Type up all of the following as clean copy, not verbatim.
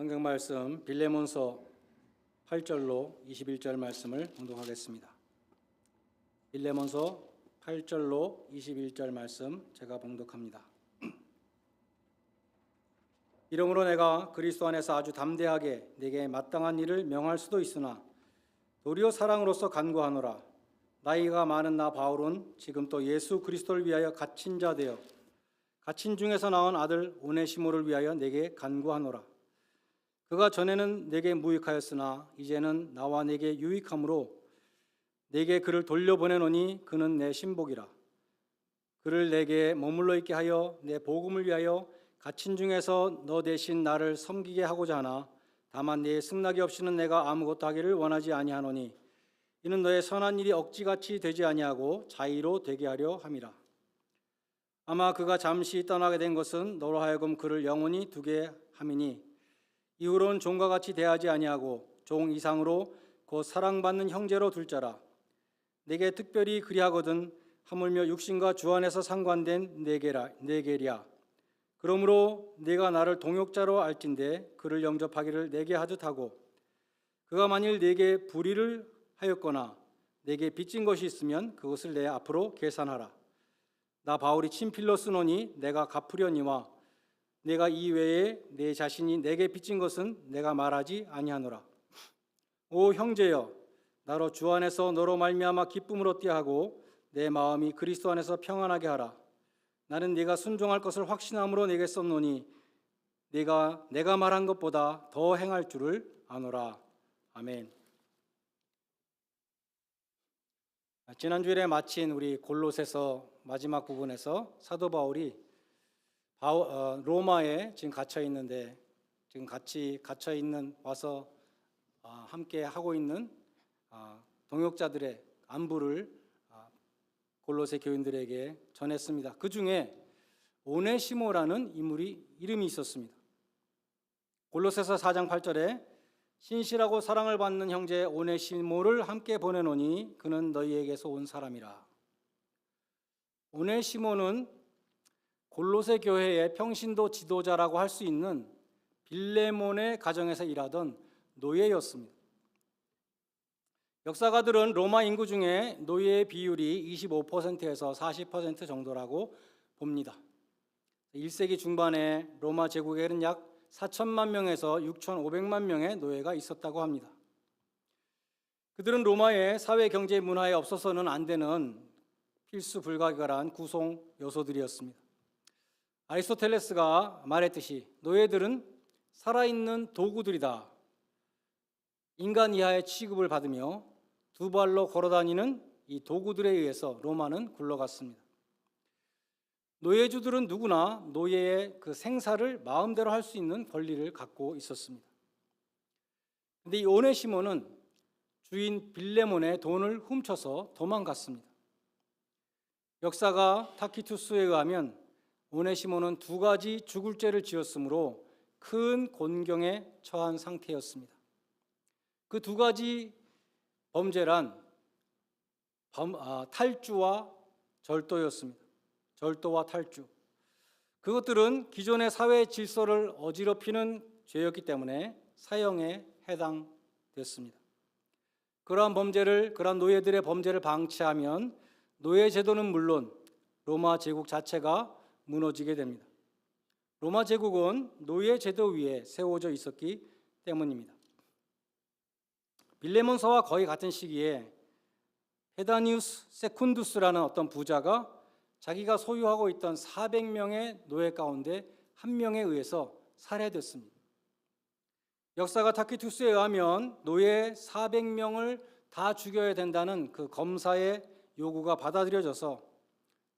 성경 말씀 빌레몬서 8절로 21절 말씀을 봉독하겠습니다. 빌레몬서 8절로 21절 말씀 제가 봉독합니다. 이러므로 내가 그리스도 안에서 아주 담대하게 내게 마땅한 일을 명할 수도 있으나 도리어 사랑으로서 간구하노라. 나이가 많은 나 바울은 지금 또 예수 그리스도를 위하여 갇힌 자 되어 갇힌 중에서 낳은 아들 오네시모를 위하여 내게 간구하노라. 그가 전에는 내게 무익하였으나 이제는 나와 내게 유익함으로 내게 그를 돌려보내노니 그는 내 신복이라. 그를 내게 머물러 있게 하여 내 복음을 위하여 갇힌 중에서 너 대신 나를 섬기게 하고자 하나 다만 네 승낙이 없이는 내가 아무것도 하기를 원하지 아니하노니 이는 너의 선한 일이 억지같이 되지 아니하고 자의로 되게 하려 함이라. 아마 그가 잠시 떠나게 된 것은 너로 하여금 그를 영원히 두게 함이니 이후로는 종과 같이 대하지 아니하고 종 이상으로 곧 사랑받는 형제로 둘 자라. 내게 특별히 그리하거든 하물며 육신과 주 안에서 상관된 내게랴. 그러므로 내가 나를 동역자로 알진대 그를 영접하기를 내게 하듯 하고 그가 만일 내게 불의를 하였거나 내게 빚진 것이 있으면 그것을 내 앞으로 계산하라. 나 바울이 친필로 쓰노니 내가 갚으려니와 내가 이외에 내 자신이 내게 빚진 것은 내가 말하지 아니하노라. 오 형제여, 나로 주 안에서 너로 말미암아 기쁨을 얻게 하고 내 마음이 그리스도 안에서 평안하게 하라. 나는 네가 순종할 것을 확신함으로 내게 썼노니 내가 말한 것보다 더 행할 줄을 아노라. 아멘. 지난주에 마친 우리 골로새서 마지막 부분에서 사도 바울이 로마에 지금 갇혀 있는데 지금 같이 갇혀 있는 와서 함께 하고 있는 동역자들의 안부를 골로새 교인들에게 전했습니다. 그 중에 오네시모라는 이름이 있었습니다. 골로새서 4장 8절에 신실하고 사랑을 받는 형제 오네시모를 함께 보내노니 그는 너희에게서 온 사람이라. 오네시모는 골로새 교회의 평신도 지도자라고 할 수 있는 빌레몬의 가정에서 일하던 노예였습니다. 역사가들은 로마 인구 중에 노예의 비율이 25%에서 40% 정도라고 봅니다. 1세기 중반에 로마 제국에는 약 4천만 명에서 6,500만 명의 노예가 있었다고 합니다. 그들은 로마의 사회, 경제, 문화에 없어서는 안 되는 필수 불가결한 구성 요소들이었습니다. 아리스토텔레스가 말했듯이 노예들은 살아있는 도구들이다. 인간 이하의 취급을 받으며 두 발로 걸어다니는 이 도구들에 의해서 로마는 굴러갔습니다. 노예주들은 누구나 노예의 그 생사를 마음대로 할 수 있는 권리를 갖고 있었습니다. 그런데 이 오네시모는 주인 빌레몬의 돈을 훔쳐서 도망갔습니다. 역사가 타키투스에 의하면 오네시모는 2가지 죽을 죄를 지었으므로 큰 곤경에 처한 상태였습니다. 그 2가지 범죄란 탈주와 절도였습니다. 절도와 탈주. 그것들은 기존의 사회 질서를 어지럽히는 죄였기 때문에 사형에 해당됐습니다. 그러한 노예들의 범죄를 방치하면 노예 제도는 물론 로마 제국 자체가 무너지게 됩니다. 로마 제국은 노예 제도 위에 세워져 있었기 때문입니다. 빌레몬서와 거의 같은 시기에 페다니우스 세쿤두스라는 어떤 부자가 자기가 소유하고 있던 400명의 노예 가운데 1명에 의해서 살해됐습니다. 역사가 타키투스에 의하면 노예 400명을 다 죽여야 된다는 그 검사의 요구가 받아들여져서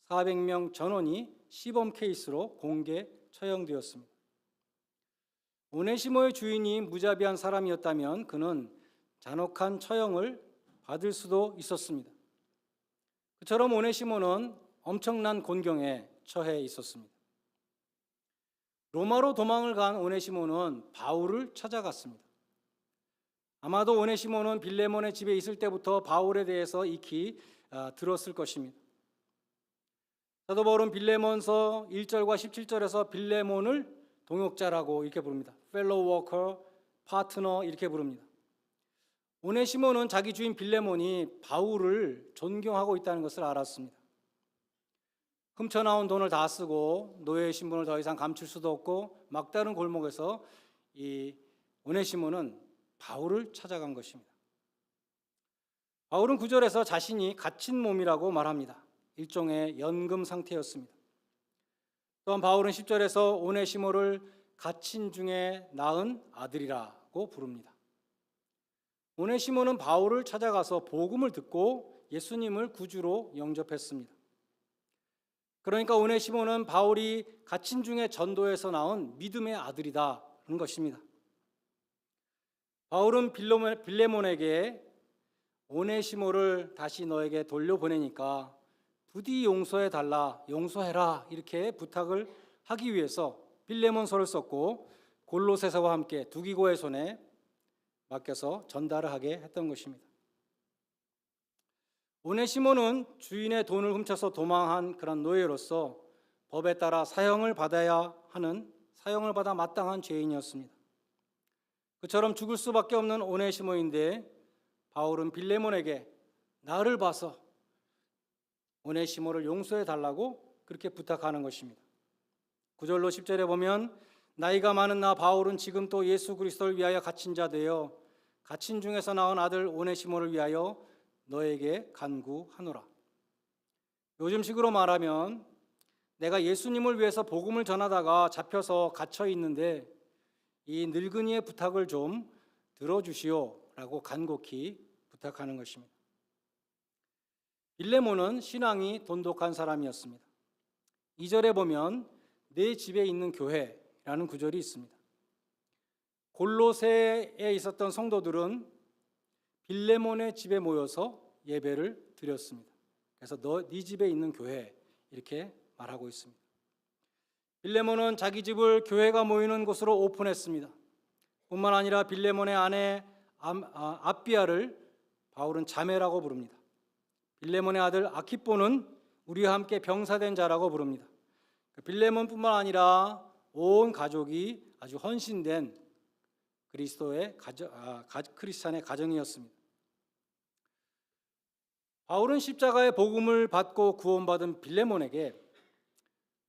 400명 전원이 시범 케이스로 공개 처형되었습니다. 오네시모의 주인이 무자비한 사람이었다면 그는 잔혹한 처형을 받을 수도 있었습니다. 그처럼 오네시모는 엄청난 곤경에 처해 있었습니다. 로마로 도망을 간 오네시모는 바울을 찾아갔습니다. 아마도 오네시모는 빌레몬의 집에 있을 때부터 바울에 대해서 익히 들었을 것입니다. 사도 바울은 빌레몬서 1절과 17절에서 빌레몬을 동역자라고 이렇게 부릅니다. fellow worker, 파트너 이렇게 부릅니다. 오네시모는 자기 주인 빌레몬이 바울을 존경하고 있다는 것을 알았습니다. 훔쳐나온 돈을 다 쓰고 노예의 신분을 더 이상 감출 수도 없고 막다른 골목에서 이 오네시모는 바울을 찾아간 것입니다. 바울은 9절에서 자신이 갇힌 몸이라고 말합니다. 일종의 연금 상태였습니다. 또한 바울은 10절에서 오네시모를 갇힌 중에 낳은 아들이라고 부릅니다. 오네시모는 바울을 찾아가서 복음을 듣고 예수님을 구주로 영접했습니다. 그러니까 오네시모는 바울이 갇힌 중에 전도에서 나온 믿음의 아들이다는 것입니다. 바울은 빌레몬에게 오네시모를 다시 너에게 돌려보내니까 부디 용서해달라, 용서해라 이렇게 부탁을 하기 위해서 빌레몬서를 썼고 골로새서와 함께 두기고의 손에 맡겨서 전달을 하게 했던 것입니다. 오네시모는 주인의 돈을 훔쳐서 도망한 그런 노예로서 법에 따라 사형을 받아 마땅한 죄인이었습니다. 그처럼 죽을 수밖에 없는 오네시모인데 바울은 빌레몬에게 나를 봐서 오네시모를 용서해 달라고 그렇게 부탁하는 것입니다. 9절로 10절에 보면 나이가 많은 나 바울은 지금 또 예수 그리스도를 위하여 갇힌 자 되어 갇힌 중에서 낳은 아들 오네시모를 위하여 너에게 간구하노라. 요즘식으로 말하면 내가 예수님을 위해서 복음을 전하다가 잡혀서 갇혀 있는데 이 늙은이의 부탁을 좀 들어주시오라고 간곡히 부탁하는 것입니다. 빌레몬은 신앙이 돈독한 사람이었습니다. 2절에 보면 내 집에 있는 교회라는 구절이 있습니다. 골로새에 있었던 성도들은 빌레몬의 집에 모여서 예배를 드렸습니다. 그래서 네 집에 있는 교회 이렇게 말하고 있습니다. 빌레몬은 자기 집을 교회가 모이는 곳으로 오픈했습니다. 뿐만 아니라 빌레몬의 아내 아비아를 바울은 자매라고 부릅니다. 빌레몬의 아들 아키뽀는 우리와 함께 병사된 자라고 부릅니다. 빌레몬뿐만 아니라 온 가족이 아주 헌신된 크리스찬의 가정이었습니다. 바울은 십자가의 복음을 받고 구원받은 빌레몬에게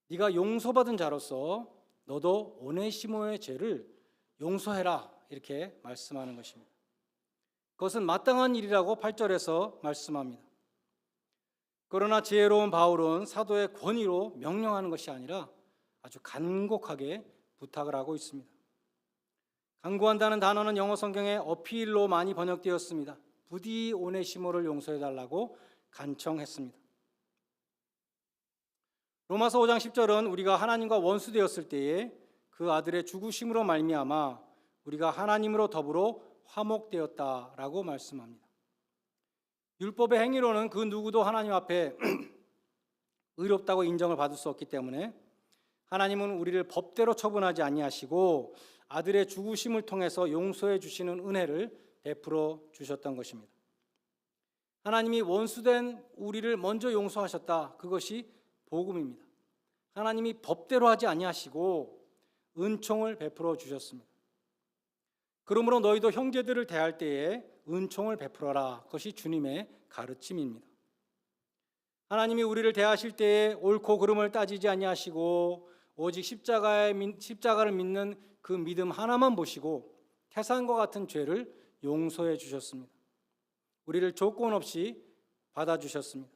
네가 용서받은 자로서 너도 오네시모의 죄를 용서해라 이렇게 말씀하는 것입니다. 그것은 마땅한 일이라고 8절에서 말씀합니다. 그러나 지혜로운 바울은 사도의 권위로 명령하는 것이 아니라 아주 간곡하게 부탁을 하고 있습니다. 간구한다는 단어는 영어 성경에 어필로 많이 번역되었습니다. 부디 오네시모를 용서해달라고 간청했습니다. 로마서 5장 10절은 우리가 하나님과 원수되었을 때에 그 아들의 죽으심으로 말미암아 우리가 하나님으로 더불어 화목되었다라고 말씀합니다. 율법의 행위로는 그 누구도 하나님 앞에 의롭다고 인정을 받을 수 없기 때문에 하나님은 우리를 법대로 처분하지 아니하시고 아들의 죽으심을 통해서 용서해 주시는 은혜를 베풀어 주셨던 것입니다. 하나님이 원수된 우리를 먼저 용서하셨다. 그것이 복음입니다. 하나님이 법대로 하지 아니하시고 은총을 베풀어 주셨습니다. 그러므로 너희도 형제들을 대할 때에 은총을 베풀어라. 그것이 주님의 가르침입니다. 하나님이 우리를 대하실 때에 옳고 그름을 따지지 아니하시고 오직 십자가를 믿는 그 믿음 하나만 보시고 태산과 같은 죄를 용서해 주셨습니다. 우리를 조건 없이 받아주셨습니다.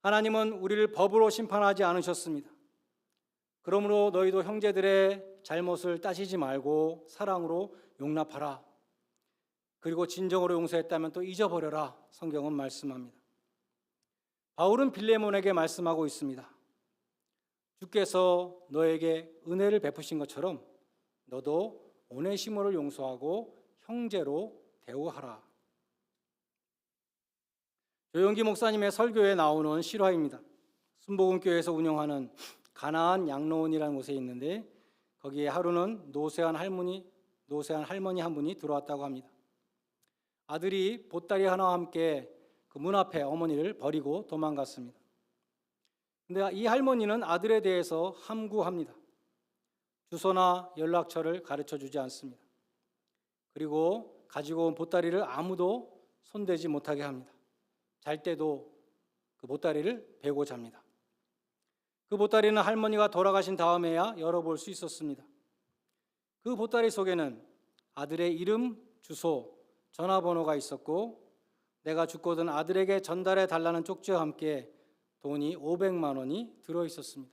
하나님은 우리를 법으로 심판하지 않으셨습니다. 그러므로 너희도 형제들의 잘못을 따지지 말고 사랑으로 용납하라. 그리고 진정으로 용서했다면 또 잊어버려라. 성경은 말씀합니다. 바울은 빌레몬에게 말씀하고 있습니다. 주께서 너에게 은혜를 베푸신 것처럼 너도 오네시모를 용서하고 형제로 대우하라. 조영기 목사님의 설교에 나오는 실화입니다. 순복음교회에서 운영하는 가나안 양로원이라는 곳에 있는데 거기에 하루는 노쇠한 할머니 한 분이 들어왔다고 합니다. 아들이 보따리 하나와 함께 그 문 앞에 어머니를 버리고 도망갔습니다. 근데 이 할머니는 아들에 대해서 함구합니다. 주소나 연락처를 가르쳐 주지 않습니다. 그리고 가지고 온 보따리를 아무도 손대지 못하게 합니다. 잘 때도 그 보따리를 베고 잡니다. 그 보따리는 할머니가 돌아가신 다음에야 열어볼 수 있었습니다. 그 보따리 속에는 아들의 이름, 주소, 전화번호가 있었고 내가 죽거든 아들에게 전달해 달라는 쪽지와 함께 돈이 500만 원이 들어 있었습니다.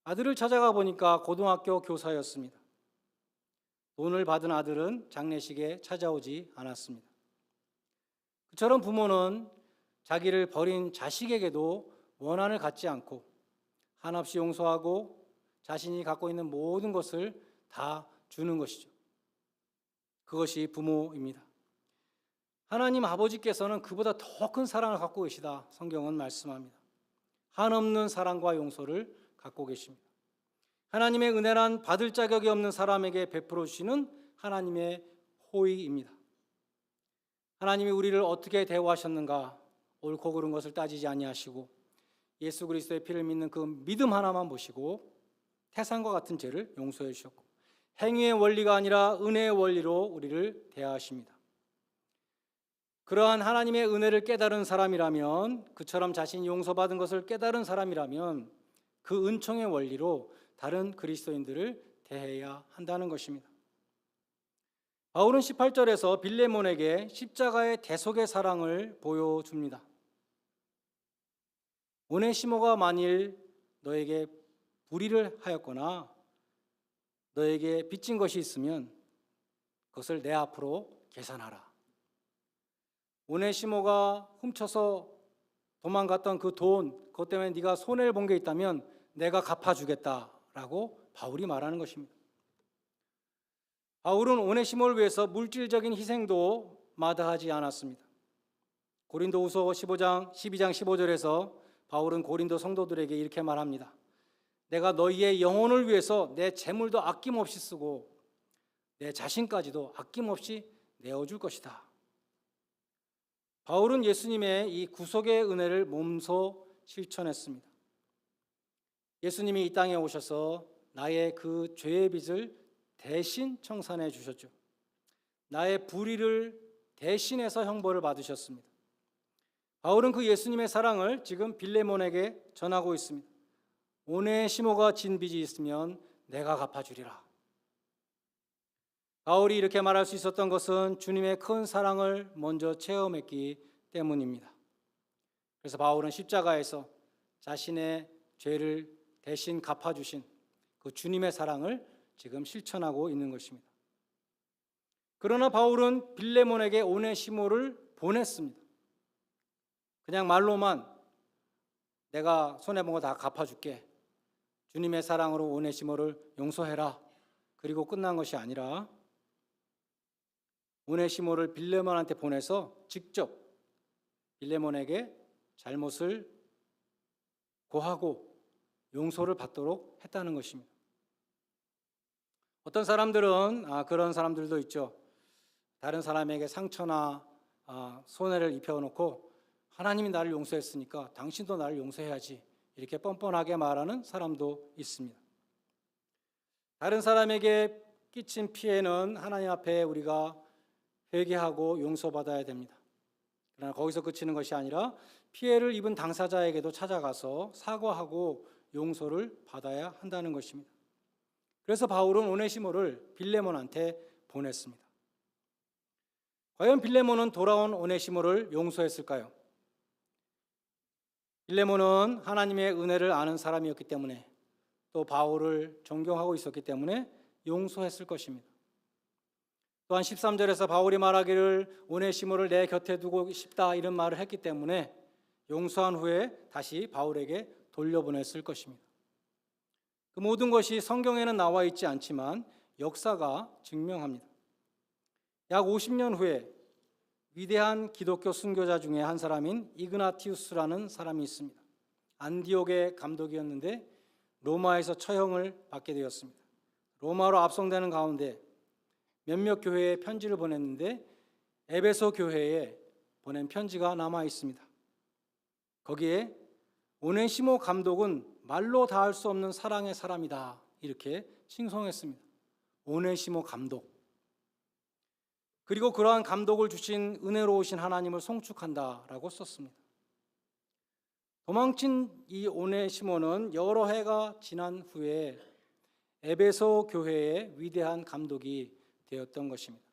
아들을 찾아가 보니까 고등학교 교사였습니다. 돈을 받은 아들은 장례식에 찾아오지 않았습니다. 그처럼 부모는 자기를 버린 자식에게도 원한을 갖지 않고 한없이 용서하고 자신이 갖고 있는 모든 것을 다 주는 것이죠. 그것이 부모입니다. 하나님 아버지께서는 그보다 더 큰 사랑을 갖고 계시다. 성경은 말씀합니다. 한없는 사랑과 용서를 갖고 계십니다. 하나님의 은혜란 받을 자격이 없는 사람에게 베풀어 주시는 하나님의 호의입니다. 하나님이 우리를 어떻게 대우하셨는가 옳고 그른 것을 따지지 아니하시고 예수 그리스도의 피를 믿는 그 믿음 하나만 보시고 태산과 같은 죄를 용서해 주셨고 행위의 원리가 아니라 은혜의 원리로 우리를 대하십니다. 그러한 하나님의 은혜를 깨달은 사람이라면, 그처럼 자신이 용서받은 것을 깨달은 사람이라면 그 은총의 원리로 다른 그리스도인들을 대해야 한다는 것입니다. 바울은 18절에서 빌레몬에게 십자가의 대속의 사랑을 보여줍니다. 오네시모가 만일 너에게 불의를 하였거나 너에게 빚진 것이 있으면 그것을 내 앞으로 계산하라. 오네시모가 훔쳐서 도망갔던 그 돈, 그것 때문에 네가 손해를 본 게 있다면 내가 갚아주겠다라고 바울이 말하는 것입니다. 바울은 오네시모를 위해서 물질적인 희생도 마다하지 않았습니다. 고린도후서 12장 15절에서 바울은 고린도 성도들에게 이렇게 말합니다. 내가 너희의 영혼을 위해서 내 재물도 아낌없이 쓰고 내 자신까지도 아낌없이 내어줄 것이다. 바울은 예수님의 이 구속의 은혜를 몸소 실천했습니다. 예수님이 이 땅에 오셔서 나의 그 죄의 빚을 대신 청산해 주셨죠. 나의 불의를 대신해서 형벌을 받으셨습니다. 바울은 그 예수님의 사랑을 지금 빌레몬에게 전하고 있습니다. 오네시모가 진 빚이 있으면 내가 갚아주리라. 바울이 이렇게 말할 수 있었던 것은 주님의 큰 사랑을 먼저 체험했기 때문입니다. 그래서 바울은 십자가에서 자신의 죄를 대신 갚아주신 그 주님의 사랑을 지금 실천하고 있는 것입니다. 그러나 바울은 빌레몬에게 오네시모를 보냈습니다. 그냥 말로만 내가 손해본 거 다 갚아줄게. 주님의 사랑으로 오네시모를 용서해라. 그리고 끝난 것이 아니라 오네시모를 빌레몬한테 보내서 직접 빌레몬에게 잘못을 고하고 용서를 받도록 했다는 것입니다. 어떤 사람들은 그런 사람들도 있죠. 다른 사람에게 상처나 손해를 입혀놓고 하나님이 나를 용서했으니까 당신도 나를 용서해야지 이렇게 뻔뻔하게 말하는 사람도 있습니다. 다른 사람에게 끼친 피해는 하나님 앞에 우리가 회개하고 용서받아야 됩니다. 그러나 거기서 그치는 것이 아니라 피해를 입은 당사자에게도 찾아가서 사과하고 용서를 받아야 한다는 것입니다. 그래서 바울은 오네시모를 빌레몬한테 보냈습니다. 과연 빌레몬은 돌아온 오네시모를 용서했을까요? 빌레몬은 하나님의 은혜를 아는 사람이었기 때문에 또 바울을 존경하고 있었기 때문에 용서했을 것입니다. 또한 13절에서 바울이 말하기를 오네시모를 내 곁에 두고 싶다 이런 말을 했기 때문에 용서한 후에 다시 바울에게 돌려보냈을 것입니다. 그 모든 것이 성경에는 나와 있지 않지만 역사가 증명합니다. 약 50년 후에 위대한 기독교 순교자 중에 한 사람인 이그나티우스라는 사람이 있습니다. 안디옥의 감독이었는데 로마에서 처형을 받게 되었습니다. 로마로 압송되는 가운데 몇몇 교회에 편지를 보냈는데 에베소 교회에 보낸 편지가 남아 있습니다. 거기에 오네시모 감독은 말로 다할 수 없는 사랑의 사람이다 이렇게 칭송했습니다. 오네시모 감독. 그리고 그러한 감독을 주신 은혜로우신 하나님을 송축한다라고 썼습니다. 도망친 이 오네시모는 여러 해가 지난 후에 에베소 교회의 위대한 감독이 되었던 것입니다.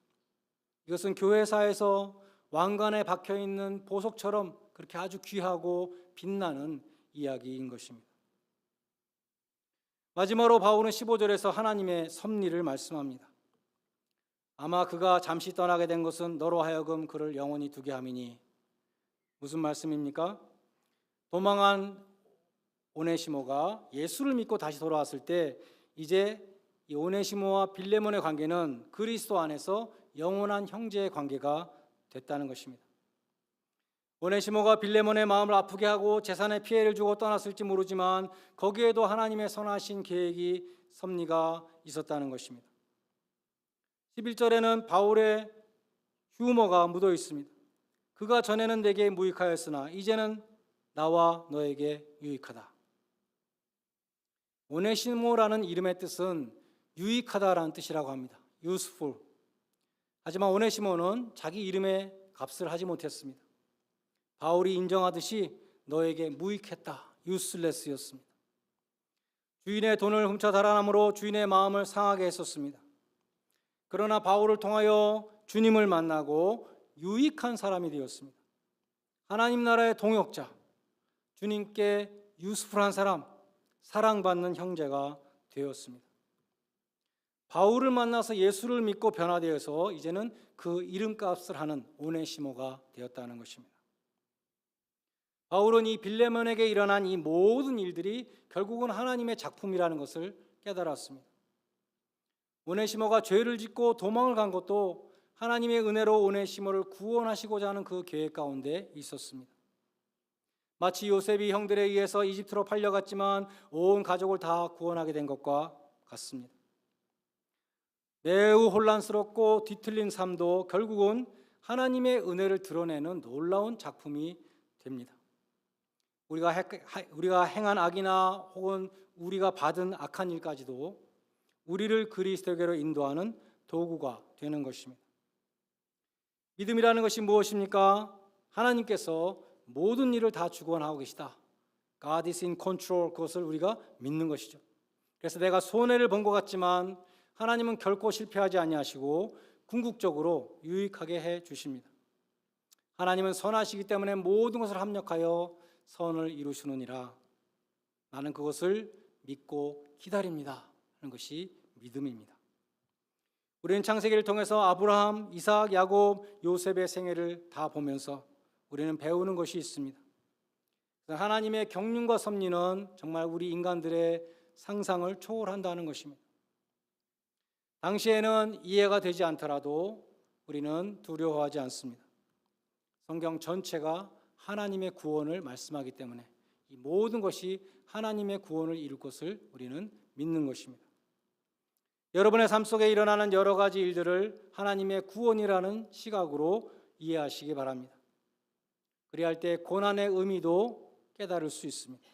이것은 교회사에서 왕관에 박혀있는 보석처럼 그렇게 아주 귀하고 빛나는 이야기인 것입니다. 마지막으로 바울은 15절에서 하나님의 섭리를 말씀합니다. 아마 그가 잠시 떠나게 된 것은 너로 하여금 그를 영원히 두게 함이니. 무슨 말씀입니까? 도망한 오네시모가 예수를 믿고 다시 돌아왔을 때 이제 이 오네시모와 빌레몬의 관계는 그리스도 안에서 영원한 형제의 관계가 됐다는 것입니다. 오네시모가 빌레몬의 마음을 아프게 하고 재산에 피해를 주고 떠났을지 모르지만 거기에도 하나님의 선하신 계획이 섭리가 있었다는 것입니다. 11절에는 바울의 휴머가 묻어 있습니다. 그가 전에는 내게 무익하였으나 이제는 나와 너에게 유익하다. 오네시모라는 이름의 뜻은 유익하다라는 뜻이라고 합니다. useful. 하지만 오네시모는 자기 이름의 값을 하지 못했습니다. 바울이 인정하듯이 너에게 무익했다. useless였습니다. 주인의 돈을 훔쳐 달아남으로 주인의 마음을 상하게 했었습니다. 그러나 바울을 통하여 주님을 만나고 유익한 사람이 되었습니다. 하나님 나라의 동역자, 주님께 유스풀한 사람, 사랑받는 형제가 되었습니다. 바울을 만나서 예수를 믿고 변화되어서 이제는 그 이름값을 하는 오네시모가 되었다는 것입니다. 바울은 이 빌레몬에게 일어난 이 모든 일들이 결국은 하나님의 작품이라는 것을 깨달았습니다. 오네시모가 죄를 짓고 도망을 간 것도 하나님의 은혜로 오네시모를 구원하시고자 하는 그 계획 가운데 있었습니다. 마치 요셉이 형들에 의해서 이집트로 팔려갔지만 온 가족을 다 구원하게 된 것과 같습니다. 매우 혼란스럽고 뒤틀린 삶도 결국은 하나님의 은혜를 드러내는 놀라운 작품이 됩니다. 우리가 행한 악이나 혹은 우리가 받은 악한 일까지도 우리를 그리스도께로 인도하는 도구가 되는 것입니다. 믿음이라는 것이 무엇입니까? 하나님께서 모든 일을 다 주관하고 계시다. God is in control. 그것을 우리가 믿는 것이죠. 그래서 내가 손해를 본 것 같지만 하나님은 결코 실패하지 아니하시고 궁극적으로 유익하게 해 주십니다. 하나님은 선하시기 때문에 모든 것을 합력하여 선을 이루시느니라. 나는 그것을 믿고 기다립니다 하는 것이 믿음입니다. 우리는 창세기를 통해서 아브라함, 이삭, 야곱, 요셉의 생애를 다 보면서 우리는 배우는 것이 있습니다. 하나님의 경륜과 섭리는 정말 우리 인간들의 상상을 초월한다는 것입니다. 당시에는 이해가 되지 않더라도 우리는 두려워하지 않습니다. 성경 전체가 하나님의 구원을 말씀하기 때문에 이 모든 것이 하나님의 구원을 이룰 것을 우리는 믿는 것입니다. 여러분의 삶 속에 일어나는 여러 가지 일들을 하나님의 구원이라는 시각으로 이해하시기 바랍니다. 그리할 때 고난의 의미도 깨달을 수 있습니다.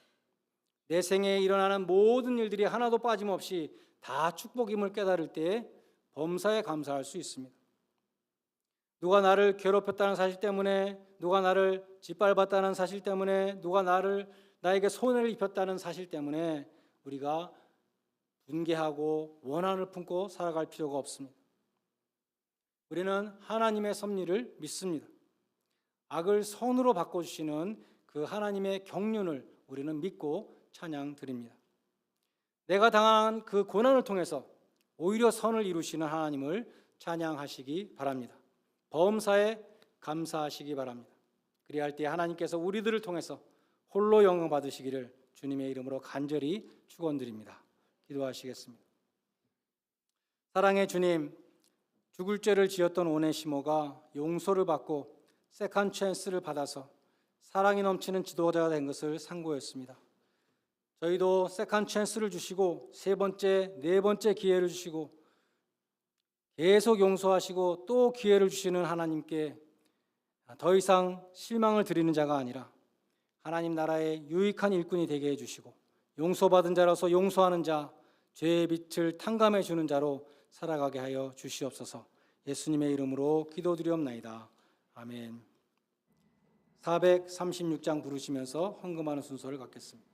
내 생애에 일어나는 모든 일들이 하나도 빠짐없이 다 축복임을 깨달을 때 범사에 감사할 수 있습니다. 누가 나를 괴롭혔다는 사실 때문에, 누가 나를 짓밟았다는 사실 때문에, 누가 나에게 손해를 입혔다는 사실 때문에 우리가 분개하고 원한을 품고 살아갈 필요가 없습니다. 우리는 하나님의 섭리를 믿습니다. 악을 선으로 바꿔주시는 그 하나님의 경륜을 우리는 믿고 찬양 드립니다. 내가 당한 그 고난을 통해서 오히려 선을 이루시는 하나님을 찬양하시기 바랍니다. 범사에 감사하시기 바랍니다. 그리할 때 하나님께서 우리들을 통해서 홀로 영광 받으시기를 주님의 이름으로 간절히 축원드립니다. 기도하시겠습니다. 사랑의 주님, 죽을 죄를 지었던 오네시모가 용서를 받고 세컨 찬스를 받아서 사랑이 넘치는 지도자가 된 것을 상고했습니다. 저희도 세컨 찬스를 주시고 세 번째, 네 번째 기회를 주시고 계속 용서하시고 또 기회를 주시는 하나님께 더 이상 실망을 드리는 자가 아니라 하나님 나라의 유익한 일꾼이 되게 해주시고 용서받은 자로서 용서하는 자, 죄의 빛을 탕감해 주는 자로 살아가게 하여 주시옵소서. 예수님의 이름으로 기도드리옵나이다. 아멘. 436장 부르시면서 헌금하는 순서를 갖겠습니다.